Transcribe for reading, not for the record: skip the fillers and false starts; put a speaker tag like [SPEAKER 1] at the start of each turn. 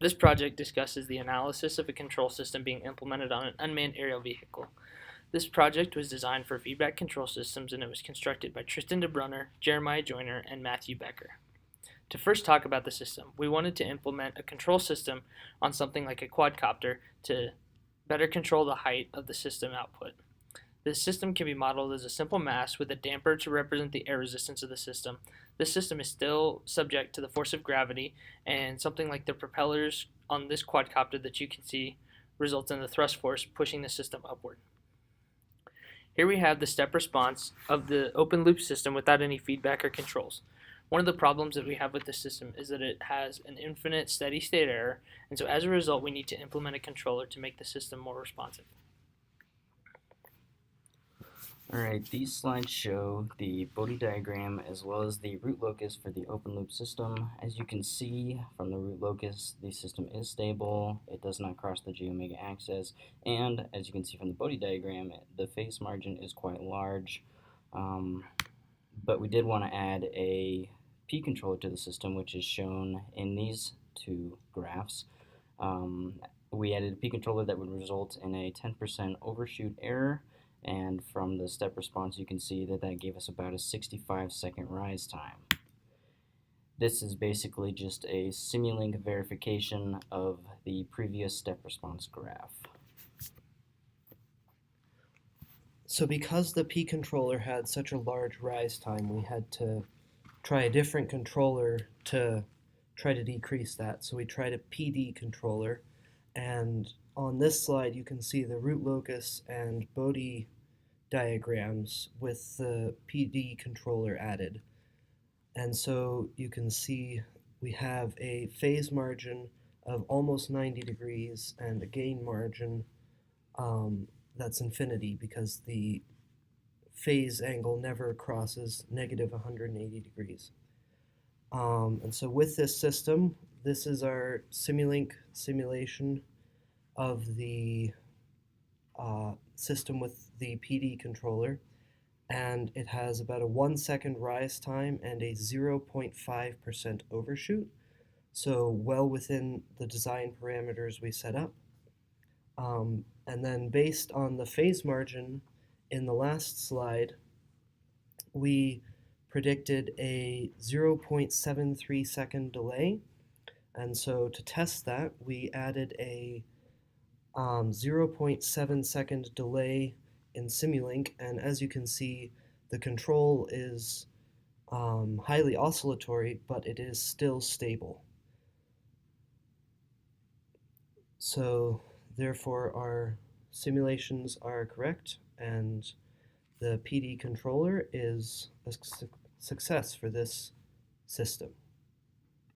[SPEAKER 1] This project discusses the analysis of a control system being implemented on an unmanned aerial vehicle. This project was designed for feedback control systems and it was constructed by Tristan Debrunner, Jeremiah Joyner, and Matthew Becker. To first talk about the system, we wanted to implement a control system on something like a quadcopter to better control the height of the system output. This system can be modeled as a simple mast with a damper to represent the air resistance of the system. This system is still subject to the force of gravity, and something like the propellers on this quadcopter that you can see results in the thrust force pushing the system upward. Here we have the step response of the open loop system without any feedback or controls. One of the problems that we have with this system is that it has an infinite steady state error, and so as a result we need to implement a controller to make the system more responsive.
[SPEAKER 2] Alright, these slides show the Bode diagram as well as the root locus for the open loop system. As you can see from the root locus, the system is stable, it does not cross the g-omega axis, and as you can see from the Bode diagram, the phase margin is quite large. But we did want to add a P controller to the system, which is shown in these two graphs. We added a P controller that would result in a 10% overshoot error, and from the step response you can see that that gave us about a 65-second rise time. This is basically just a Simulink verification of the previous step response graph.
[SPEAKER 3] So because the P controller had such a large rise time, we had to try a different controller to try to decrease that. So we tried a PD controller, and on this slide you can see the root locus and Bode diagrams with the PD controller added. And so you can see we have a phase margin of almost 90 degrees and a gain margin that's infinity because the phase angle never crosses negative 180 degrees. And so with this system, this is our Simulink simulation of the system with the PD controller, and it has about a 1 second rise time and a 0.5% overshoot, so well within the design parameters we set up. And then based on the phase margin in the last slide, we predicted a 0.73 second delay, and so to test that we added a 0.7 second delay in Simulink, and as you can see the control is highly oscillatory, but it is still stable. So therefore our simulations are correct and the PD controller is a success for this system.